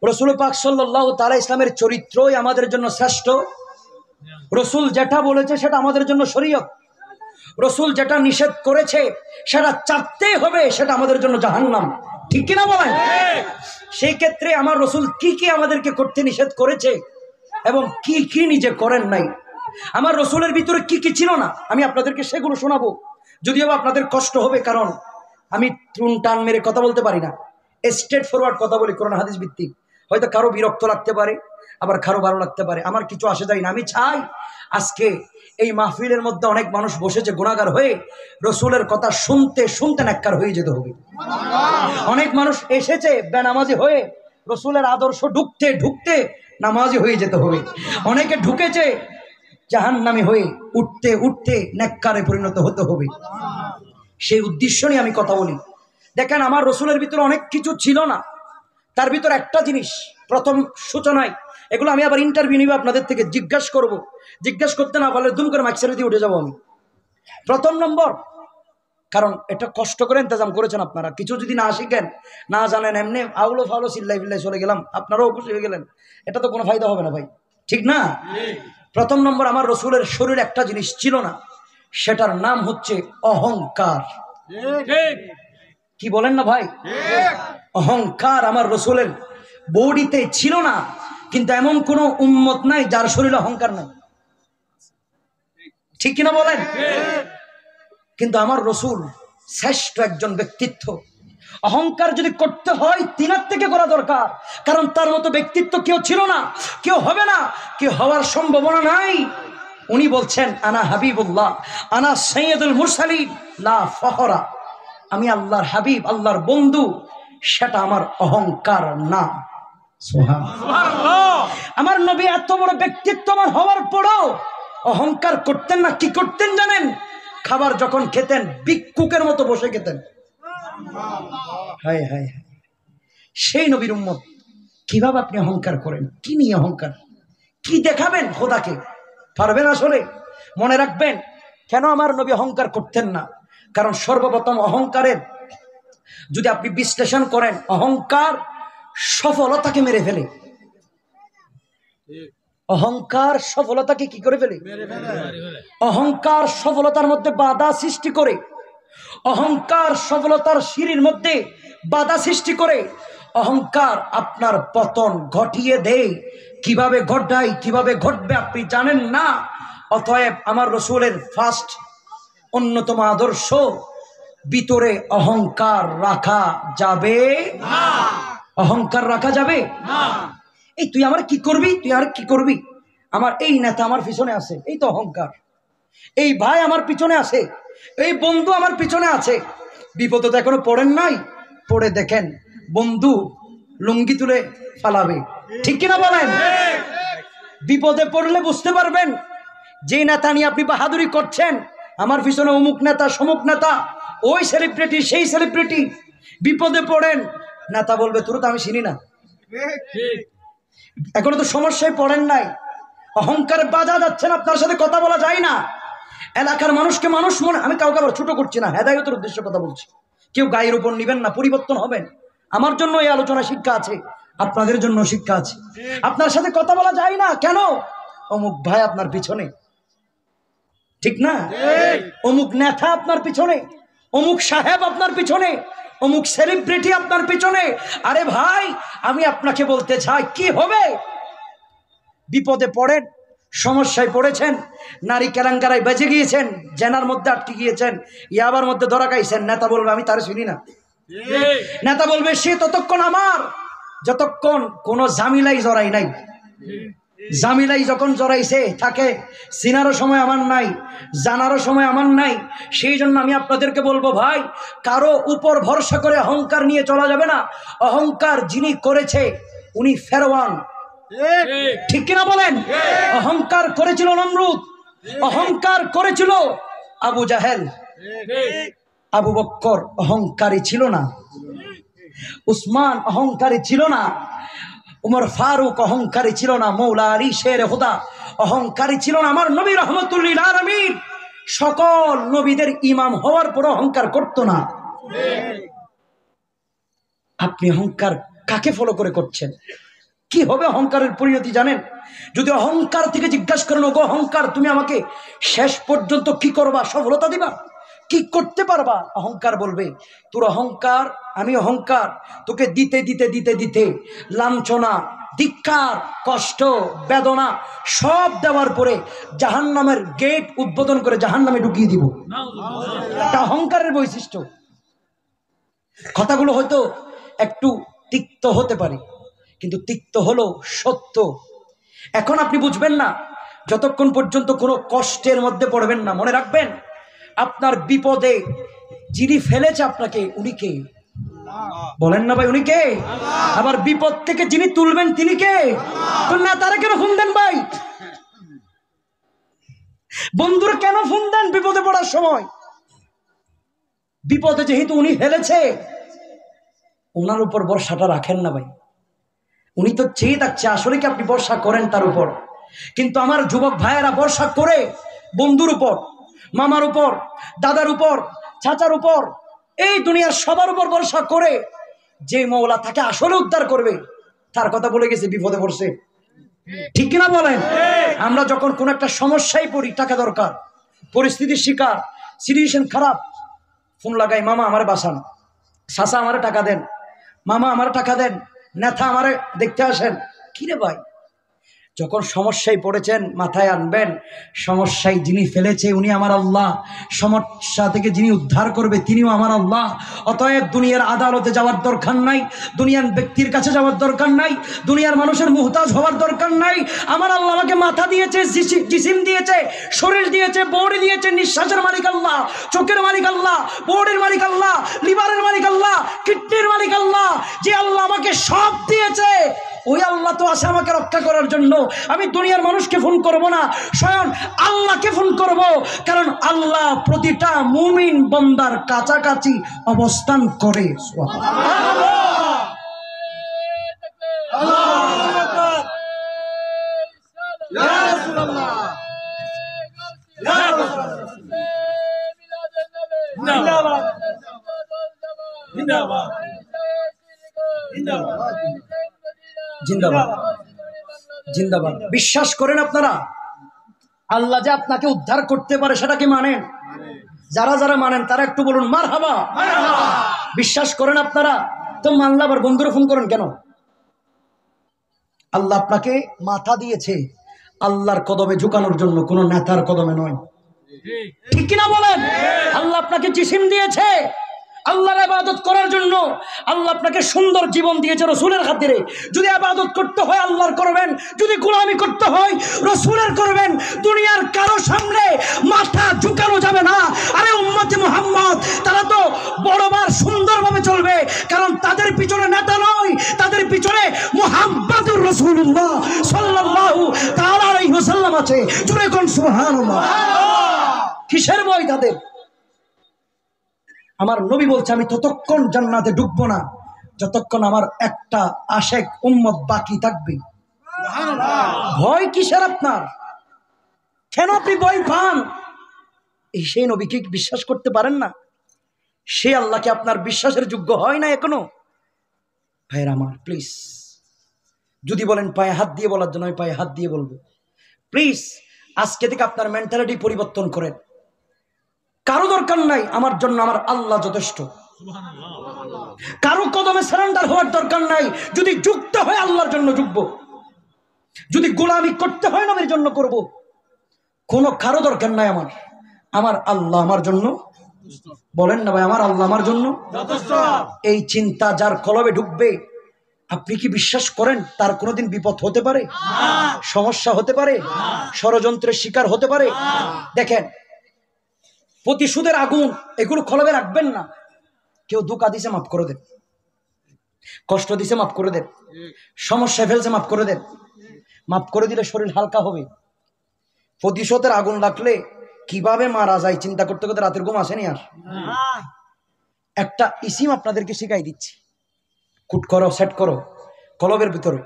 রসুল পাক সাল্লাল্লাহু তাআলা ইসলামের চরিত্রই আমাদের জন্য শ্রেষ্ঠ। রসুল যেটা বলেছে সেটা আমাদের জন্য শরীয়ত। রসুল যেটা নিষেধ করেছে সেটা চাপতেই হবে, সেটা আমাদের জন্য জাহান্নাম। ঠিক কিনা বলেন? সেই ক্ষেত্রে আমার রসুল কি কি আমাদেরকে করতে নিষেধ করেছে এবং কি কি নিজে করেন নাই, আমার রসুলের ভিতরে কি কি ছিল না, আমি আপনাদেরকে সেগুলো শোনাবো। যদিও আপনাদের কষ্ট হবে, কারণ আমি টুন টান মেরে কথা বলতে পারি না, স্ট্রেট ফরওয়ার্ড কথা বলি, কোরআন হাদিস ভিত্তিক। হয়তো কারো বিরক্ত লাগতে পারে, আবার কারো ভালো লাগতে পারে, আমার কিছু আসে যায় না। আমি চাই আজকে এই মাহফিলের মধ্যে অনেক মানুষ বসেছে গুনাহগার হয়ে, রসুলের কথা শুনতে শুনতে নেককার হয়ে যেতে হবে। অনেক মানুষ এসেছে বেনামাজি হয়ে, রসুলের আদর্শ ঢুকতে ঢুকতে নামাজি হয়ে যেতে হবে। অনেকে ঢুকেছে জাহান্নামী হয়ে, উঠতে উঠতে নেককারে পরিণত হতে হবে। সেই উদ্দেশ্য নিয়ে আমি কথা বলি। দেখেন, আমার রসুলের ভিতরে অনেক কিছু ছিল না, তার ভিতরে একটা জিনিস প্রথম সূচনায়, এগুলো আমি আবার ইন্টারভিউ নিব আপনাদের থেকে, জিজ্ঞাসা করব, জিজ্ঞাসা করতে না পারলে দুম করে মাইক দিয়ে উঠে যাবো আমি। প্রথম নম্বর, কারণ এটা কষ্ট করে ইন্তজাম করেছেন আপনারা, কিছু যদি না শিখেন, না জানেন, এমনি আউলো ফাউলো চিল্লাই ফিল্লাই চলে গেলাম, আপনারাও খুশি হয়ে গেলেন, এটা তো কোনো ফায়দা হবে না ভাই, ঠিক না? প্রথম নম্বর, আমার রসুলের শরীরে একটা জিনিস ছিল না, সেটার নাম হচ্ছে অহংকার। কি বলেন না ভাই? অহংকার আমার রসুলের বডিতে ছিল না, কিন্তু এমন কোন উম্মত নাই যার শরীরে অহংকার নাই, ঠিক কিনা বলেন? কিন্তু আমার রসুল শ্রেষ্ঠ একজন ব্যক্তিত্ব। অহংকার যদি করতে হয় তিনার থেকে করা দরকার, কারণ তার মতো ব্যক্তিত্ব কেউ ছিল না, কেউ হবে না, কেউ হওয়ার সম্ভাবনা নাই। উনি বলছেন, আনা হাবিবুল্লাহ, আনা সাইয়্যিদুল মুরসালিন, লা ফখরা, আমি আল্লাহর হাবিব, আল্লাহর বন্ধু, সেটা আমার অহংকার না। সুবহানাল্লাহ। আমার নবী এত বড় ব্যক্তিত্ব আমার হওয়ার পরও অহংকার করতেন না। কি করতেন জানেন? খাবার যখন খেতেন ভিক্ষুকের মতো বসে খেতেন। হায় হায় হায়, সেই নবীর উম্মত কিভাবে আপনি অহংকার করেন? কি নিয়ে অহংকার? কি দেখাবেন খোদাকে? পারবেন আসলে? মনে রাখবেন, কেন আমার নবী অহংকার করতেন না? কারণ সর্বপ্রথম অহংকারের যদি আপনি বিশ্লেষণ করেন, অহংকার সফলতাকে মেরে ফেলে। অহংকার সফলতাকে কি করে ফেলে? অহংকার সফলতার মধ্যে বাধা সৃষ্টি করে, অহংকার সফলতার সিঁড়ির মধ্যে বাধা সৃষ্টি করে, অহংকার আপনার পতন ঘটিয়ে দেয়। কিভাবে ঘটায়, কিভাবে ঘটবে আপনি জানেন না। অতএব আমার রসুলের ফার্স্ট অন্যতম আদর্শ, ভিতরে অহংকার রাখা যাবে না। অহংকার রাখা যাবে না। এই তুই আমার কি করবি, তুই আর কি করবি, আমার এই নেতা আমার পিছনে আছে, এই তো অহংকার। এই ভাই আমার পিছনে আছে, এই বন্ধু আমার পিছনে আছে। বিপদে তো এখনো পড়েন নাই, পড়ে দেখেন বন্ধু লুঙ্গি তুলে ফালাবে, ঠিক কিনা বলেন? বিপদে পড়লে বুঝতে পারবেন যে নেতা নিয়ে আপনি বাহাদুরি করছেন, আমার পিছনে অমুক নেতা, সমুক নেতা, ওই সেলিব্রিটি, সেই সেলিব্রিটি। বিপদে পড়েন, নেতা বলবে তোর তো আমি চিনি না। এখনো তো সমস্যায় পড়েন নাই, অহংকারে বাধা যাচ্ছেন, আপনার সাথে কথা বলা যায় না। এলাকার মানুষকে মানুষ মনে, আমি কাউকে আবার ছোট করছি না, হেদায়েতের উদ্দেশ্যে কথা বলছি। কেউ গায়ের উপর নিবেন না, পরিবর্তন হবেন। আমার জন্য এই আলোচনা শিক্ষা আছে, আপনাদের জন্য শিক্ষা আছে। আপনার সাথে কথা বলা যায় না কেন? অমুক ভাই আপনার পিছনে, ঠিক না? অমুক নেতা আপনার পিছনে, অমুক সাহেব আপনার পিছনে, অমুক সেলিব্রিটি আপনার পিছনে। আরে ভাই, আমি আপনাকে বলতে চাই, কি হবে? বিপদে পড়েন, সমস্যায় পড়েছেন, নারী কেলেঙ্কারায় বেঁচে গিয়েছেন, জেনার মধ্যে আটকে গিয়েছেন, ইয়াবার মধ্যে ধরা খাইছেন, নেতা বলবে আমি তার শুনি না। নেতা বলবে সে ততক্ষণ আমার, যতক্ষণ কোন জামিলাই জড়াই নাই। জামিলাই যখন জড়াইছে থাকে, চিনারও সময় আমার নাই, জানারও সময় আমার নাই। সেই জন্য আমি আপনাদেরকে বলবো, ভাই, কারো উপর ভরসা করে অহংকার নিয়ে চলা যাবে না। অহংকার যিনি করেছে উনি ফেরওয়ান, ঠিক কিনা বলেন? অহংকার করেছিল নমরুদ, অহংকার করেছিল আবু জাহেল। আবু বক্কর অহংকারী ছিল না, উসমান অহংকারী ছিল না, উমর ফারুক অহংকারী ছিল না, মৌলা আলী শের খুদা অহংকারী ছিল না। আমার নবী রহমতুল লিল আলামিন সকল নবীদের ইমাম হওয়ার পর অহংকার করতো না। আপনি অহংকার কাকে ফলো করে করছেন? কি হবে অহংকারের পরিণতি জানেন? যদি অহংকার থেকে জিজ্ঞাসা করেন, ওগো অহংকার, তুমি আমাকে শেষ পর্যন্ত কি করবা, সফলতা দিবা, কি করতে পারবা? অহংকার বলবে, তোর অহংকার, আমি অহংকার, তোকে দিতে দিতে দিতে দিতে লাঞ্ছনা, ধিক্কার, কষ্ট, বেদনা সব দেওয়ার পরে জাহান্নামের গেট উদ্বোধন করে জাহান্নামে ঢুকিয়ে দিব। এটা অহংকারের বৈশিষ্ট্য। কথাগুলো হয়তো একটু তিক্ত হতে পারে, কিন্তু তিক্ত হলো সত্য। এখন আপনি বুঝবেন না যতক্ষণ পর্যন্ত কোনো কষ্টের মধ্যে পড়বেন না। মনে রাখবেন, আপনার বিপদে যিনি ফেলেছে আপনাকে, উনি কে? বলেন না ভাই, উনি কে? আবার বিপদ থেকে যিনি তুলবেন তিনি কে? তো না, তারা কেন ফোন দেন ভাই? বন্ধুরা কেন ফোন দেন বিপদে পড়ার সময়? বিপদে যেহেতু উনি ফেলেছে, ওনার উপর ভরসাটা রাখেন না ভাই। উনি তো চেয়ে থাকছে আসলে কি আপনি ভরসা করেন তার উপর। কিন্তু আমার যুবক ভাইয়েরা ভরসা করে বন্ধুর উপর, মামার উপর, দাদার উপর, চাচার উপর, এই দুনিয়ার সবার উপর ভরসা করে। যে মওলা তাকে আসলে উদ্ধার করবে তার কথা বলে গেছে, বিপদে পড়ছে। ঠিক কিনা বলেন? আমরা যখন কোন একটা সমস্যায় পড়ি, টাকা দরকার, পরিস্থিতির শিকার, সিচুয়েশন খারাপ, ফোন লাগাই, মামা আমার বাসান, চাচা আমারে টাকা দেন, মামা আমার টাকা দেন, নেতা আমারে দেখতে আসেন। কিরে ভাই, যখন সমস্যায় পড়েছেন মাথায় আনবেন, সমস্যায় যিনি ফেলেছে উনি আমার আল্লাহ, সমস্যা থেকে যিনি উদ্ধার করবে তিনিও আমার আল্লাহ। অতএব দুনিয়ার আদালতে যাওয়ার দরকার নাই, দুনিয়ার ব্যক্তির কাছে যাওয়ার দরকার নাই, দুনিয়ার মানুষের মুহতাজ হওয়ার দরকার নাই। আমার আল্লাহ আমাকে মাথা দিয়েছে, জিসিম দিয়েছে, শরীর দিয়েছে, বডি দিয়েছে, নিঃশ্বাসের মালিক আল্লাহ, চোখের মালিক আল্লাহ, বডির মালিক আল্লাহ, লিভারের মালিক আল্লাহ, কিডনির মালিক আল্লাহ। যে আল্লাহ আমাকে সব দিয়েছে, ওই আল্লাহ তো আসে আমাকে রক্ষা করার জন্য। আমি দুনিয়ার মানুষকে ফোন করব না, স্বয়ং আল্লাহকে ফোন করব, কারণ আল্লাহ প্রতিটা মুমিন বান্দার কাছাকাছি অবস্থান করে। জিন্দাবাদ, জিন্দাবাদ। বিশ্বাস করেন আপনারা আল্লাহ যে আপনাকে উদ্ধার করতে পারে, সেটা কি মানেন? যারা যারা মানেন তারা একটু বলুন মারহাবা। বিশ্বাস করেন আপনারা? তো মানলে আবার বন্ধুরা ফোন করেন কেন? আল্লাহ আপনাকে মাথা দিয়েছে আল্লাহর কদমে ঝুকানোর জন্য, কোনো নেতার কদমে নয়। ঠিক কিনা বলেন? আল্লাহ আপনাকে জিসিম দিয়েছে আল্লাহর ইবাদত করার জন্য। আল্লাহ আপনাকে সুন্দর জীবন দিয়েছে রাসূলের খাতিরে। যদি ইবাদত করতে হয় আল্লাহর করবেন, যদি গোলামি করতে হয় রাসূলের করবেন। দুনিয়ার কারো সামনে মাথা ঝুকানো যাবে না। আরে উম্মতে মুহাম্মদ তারা তো বড়বার সুন্দরভাবে চলবে, কারণ তাদের পিছনে নেতা নয়, তাদের পিছনে মুহাম্মাদুর রাসূলুল্লাহ সাল্লাল্লাহু তাআলা আলাইহি ওয়াসাল্লাম আছে। জোরে কোন সুবহানাল্লাহ। কিসের ভয় তাদের? আমার নবী বলছে, আমি ততক্ষণ জান্নাতে ঢুকবো না যতক্ষণ আমার একটা আশেক উম্মত বাকি থাকবে। ভয় কিসের আপনার? কেন আপনি ভয় পান? এই সেই নবীকে বিশ্বাস করতে পারেন না? সে আল্লাহকে আপনার বিশ্বাসের যোগ্য হয় না এখনো? ভাইয়ের আমার, প্লিজ, যদি বলেন পায়ে হাত দিয়ে বলার জন্য, আমি পায়ে হাত দিয়ে বলবো, প্লিজ আজকে থেকে আপনার মেন্টালিটি পরিবর্তন করেন। কারো দরকার নাই, আমার জন্য আমার আল্লাহ যথেষ্ট। কারো কদমে সারেন্ডার হওয়ার দরকার নাই। যদি যুক্ত হয় আল্লাহর জন্য যুগব, যদি গোলামি করতে হয় নবীর জন্য করব। কোনো কারো দরকার নাই আমার, আমার আল্লাহ আমার জন্য। বলেন না ভাই, আমার আল্লাহ আমার জন্য যথেষ্ট। এই চিন্তা যার কলবে ঢুকবে, আপনি কি বিশ্বাস করেন তার কোনোদিন বিপদ হতে পারে? সমস্যা হতে পারে? ষড়যন্ত্রের শিকার হতে পারে? দেখেন, প্রতিশোধের আগুন এগুলো কলবে রাখবেন না। কেউ ধোঁকা দিছে মাফ করে দেন, কষ্ট দিছে মাফ করে দেন, সমস্যায় ফেলছে মাফ করে দেন। মাফ করে দিলে শরীর হালকা হবে। প্রতিশোধের আগুন রাখলে কিভাবে মারা যায় চিন্তা করতে করতে রাতের ঘুম আসেনি আর। একটা ইসিম আপনাদেরকে শিখাই দিচ্ছি, কুট করো, সেট করো কলবের ভিতরে।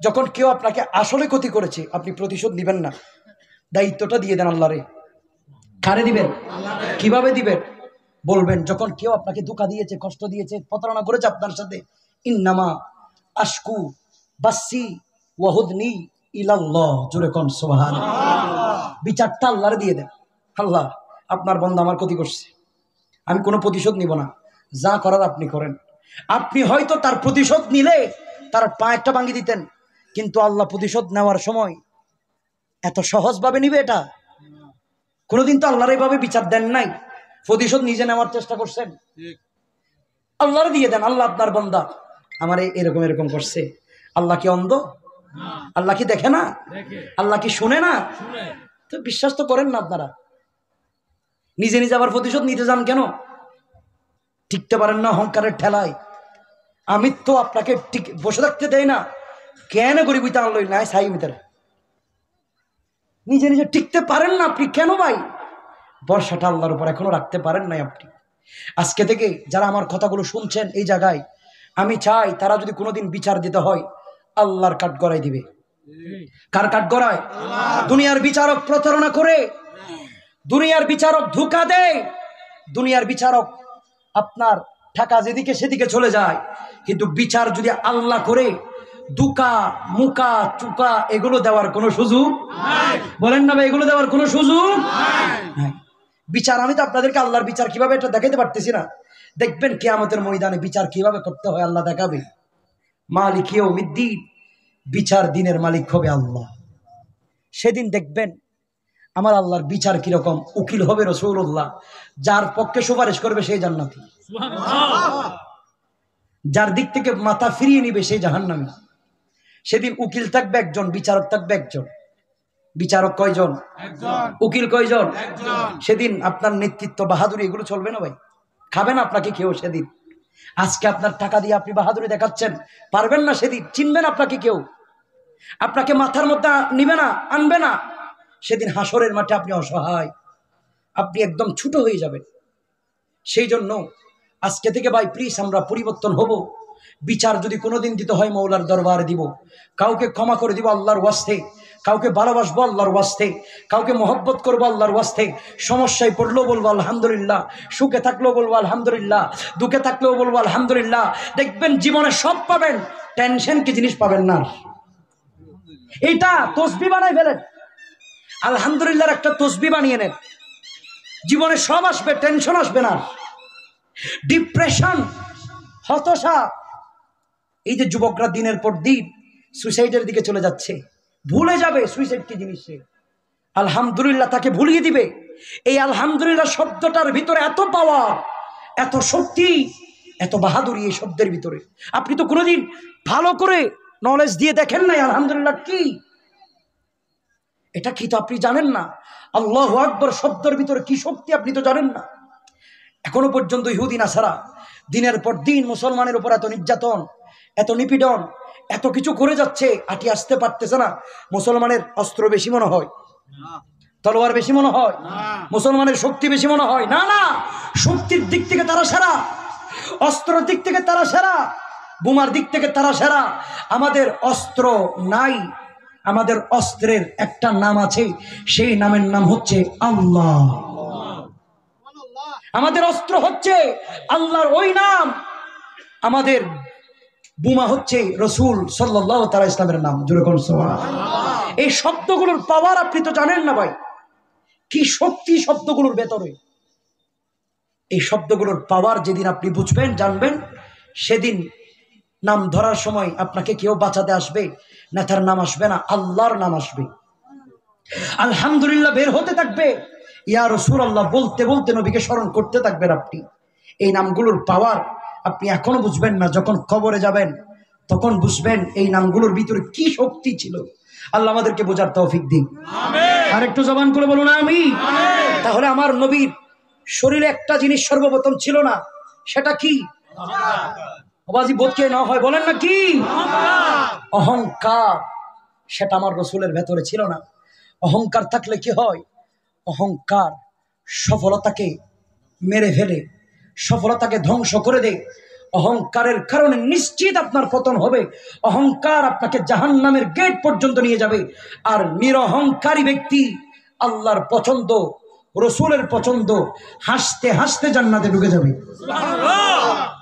যখন কেউ আপনাকে আসলে ক্ষতি করেছে, আপনি প্রতিশোধ দিবেন না, দায়িত্বটা দিয়ে দেন আল্লাহরে। কারে দিবেন? কিভাবে দিবেন? বলবেন, যখন কেউ আপনাকে ধোঁকা দিয়েছে, কষ্ট দিয়েছে, প্রতারণা করেছে আপনার সাথে, ইন্নামা আশকু বাসি ওয়াহুদনি ইলাল্লাহ, জোরে কোন সুবহানাল্লাহ। বিচারটা আল্লাহর দিয়ে দেন, আল্লাহ আপনার বান্দা আমার ক্ষতি করছে, আমি কোনো প্রতিশোধ নিব না, যা করার আপনি করেন। আপনি হয়তো তার প্রতিশোধ নিলে তার পায়েরটা ভাঙিয়ে দিতেন, কিন্তু আল্লাহ প্রতিশোধ নেওয়ার সময় এত সহজভাবে নিবে এটা? কোনোদিন তো আল্লাহর এইভাবে বিচার দেন নাই, প্রতিশোধ নিজে নেওয়ার চেষ্টা করছেন। আল্লাহর দিয়ে দেন, আল্লাহ আপনার বান্দা আমার এরকম এরকম করছে। আল্লাহ কি অন্ধ? আল্লাহ কি দেখে না? আল্লাহ কি শুনে না? তো বিশ্বাস তো করেন না আপনারা, নিজে নিজে আবার প্রতিশোধ নিতে যান কেন? টিকতে পারেন না অহংকারের ঠেলায়। আমি তো আপনাকে ঠিক বসে থাকতে দেয় না, কেন গরিবিতা আনলই নাই সাই ভিতরে নিজে নিজে টিকতে পারেন না আপনি কেন ভাই? বর্ষাটা আল্লাহর উপর এখনো রাখতে পারেন নাই আপনি। আজকে থেকে যারা আমার কথাগুলো শুনছেন এই জায়গায়, আমি চাই তারা যদি কোনোদিন বিচার দিতে হয় আল্লাহর কাঠ গড়াই দিবে। কার কাঠ গড়ায়? দুনিয়ার বিচারক প্রতারণা করে, দুনিয়ার বিচারক ধোঁকা দেয়, দুনিয়ার বিচারক আপনার টাকা যেদিকে সেদিকে চলে যায়, কিন্তু বিচার যদি আল্লাহ করে, দুকা মুকা চুকা এগুলো দেওয়ার কোনো সুযোগ নাই। বলেন না ভাই, এগুলো দেওয়ার কোনো সুযোগ নাই। বিচার আমি তো আপনাদেরকে আল্লাহর বিচার কিভাবে এটা দেখাইতে পারতেছি না, দেখবেন কিয়ামতের ময়দানে বিচার কিভাবে করতে হয় আল্লাহ দেখাবে। মালিক ইয়াউমিদ্দিন, বিচার দিনের মালিক হবে আল্লাহ। সেদিন দেখবেন আমার আল্লাহর বিচার কিরকম। উকিল হবে রাসূলুল্লাহ, যার পক্ষে সুপারিশ করবে সেই জান্নাতি, যার দিক থেকে মাথা ফিরিয়ে নিবে সেই জাহান্নামী। সেদিন উকিল থাকবে একজন, বিচারক থাকবে একজন। বিচারক কয়জন? উকিল কয়জন? সেদিন আপনার নেতৃত্ব বাহাদুরি এগুলো চলবে না ভাই, খাবে না আপনাকে কেউ সেদিন। আজকে আপনার টাকা দিয়ে আপনি বাহাদুরি দেখাচ্ছেন, পারবেন না সেদিন, চিনবেন আপনাকে কেউ, আপনাকে মাথার মধ্যে নিবে না, আনবে না। সেদিন হাসরের মাঠে আপনি অসহায়, আপনি একদম ছোট হয়ে যাবেন। সেই জন্য আজকে থেকে ভাই প্লিজ আমরা পরিবর্তন হব। বিচার যদি কোনোদিন দিতে হয় মৌলার দরবারে দিব, কাউকে ক্ষমা করে দিব আল্লাহর ওয়াস্তে, কাউকে ভালোবাসবো আল্লাহর ওয়াস্তে, কাউকে মহব্বত করবো আল্লাহর ওয়াস্তে। সমস্যায় পড়লেও বলবো আলহামদুলিল্লাহ, সুখে থাকলেও বলবো আলহামদুলিল্লাহ, দুঃখে থাকলেও বলবো আলহামদুলিল্লাহ। দেখবেন জীবনে সব পাবেন, টেনশন কি জিনিস পাবেন না। এইটা তসবিহ বানাই ফেলেন, আলহামদুলিল্লাহর একটা তসবিহ বানিয়ে নেন, জীবনে সব আসবে, টেনশন আসবে না। ডিপ্রেশন, হতাশা, এই যে যুবকরা দিনের পর দিন সুইসাইডের দিকে চলে যাচ্ছে, ভুলে যাবে সুইসাইড কি জিনিস। আলহামদুলিল্লাহ তাকে ভুলিয়ে দিবে। এই আলহামদুলিল্লাহ শব্দটার ভিতরে এত পাওয়ার, এত শক্তি, এত বাহাদুরি এই শব্দের ভিতরে। আপনি তো কোনোদিন ভালো করে নলেজ দিয়ে দেখেন নাই আলহামদুলিল্লাহ কি, এটা কি তো আপনি জানেন না। আল্লাহু আকবার শব্দের ভিতরে কি শক্তি আপনি তো জানেন না। এখনো পর্যন্ত ইহুদি নাসারা দিনের পর দিন মুসলমানের উপর এত নির্যাতন, এত নিপীড়ন, এত কিছু করে যাচ্ছে, আটি আসতে পারতেছে না। মুসলমানের অস্ত্র বেশি মনে হয়, তলোয়ার বেশি মনে হয়, মুসলমানের শক্তি বেশি মনে হয়। না না, শক্তির দিক থেকে তারা সেরা, অস্ত্রের দিক থেকে তারা সেরা, বোমার দিক থেকে তারা সেরা। আমাদের অস্ত্র নাই, আমাদের অস্ত্রের একটা নাম আছে, সেই নামের নাম হচ্ছে আল্লাহ। আমাদের অস্ত্র হচ্ছে আল্লাহর ওই নাম, আমাদের বোমা হচ্ছে রাসূল সাল্লাল্লাহু তাআলা ইসলামের নাম। জোরে কোন সুবহানাল্লাহ। এই শব্দগুলোর পাওয়ার আপনি তো জানেন না ভাই, কি শক্তি শব্দগুলোর ভেতরে। এই শব্দগুলোর পাওয়ার যেদিন আপনি বুঝবেন, জানবেন, সেদিন নাম ধরার সময় আপনাকে কেউ বাঁচাতে আসবে, নেতার নাম আসবে না, আল্লাহর নাম আসবে। আলহামদুলিল্লাহ বের হতে থাকবে, ইয়া রাসূলুল্লাহ বলতে বলতে নবীকে স্মরণ করতে থাকবেন আপনি। এই নামগুলোর পাওয়ার আপনি এখনো বুঝবেন না, যখন কবরে যাবেন তখন বুঝবেন এই নামগুলোর ভিতরে কি শক্তি ছিল। আল্লাহ আমাদেরকে বোঝার তৌফিক দিন, আমিন। আর একটু জবান করে বলুন আমিন। তাহলে আমার নবীর শরীরে একটা জিনিস সর্বপ্রথম ছিল না, সেটা কি? আওয়াজি বোধকে না হয় বলেন না কি? অহংকার। সেটা আমার রাসূলের ভেতরে ছিল না। অহংকার থাকলে কি হয়? অহংকার সফলতাকে মেরে ফেলে, সফলতাকে ধ্বংস করে দেয়। অহংকারের কারণে নিশ্চিত আপনার পতন হবে। অহংকার আপনাকে জাহান্নামের গেট পর্যন্ত নিয়ে যাবে। আর নিরহংকারী ব্যক্তি আল্লাহর পছন্দ, রাসূলের পছন্দ, হাসতে হাসতে জান্নাতে ঢুকে যাবে। সুবহানাল্লাহ।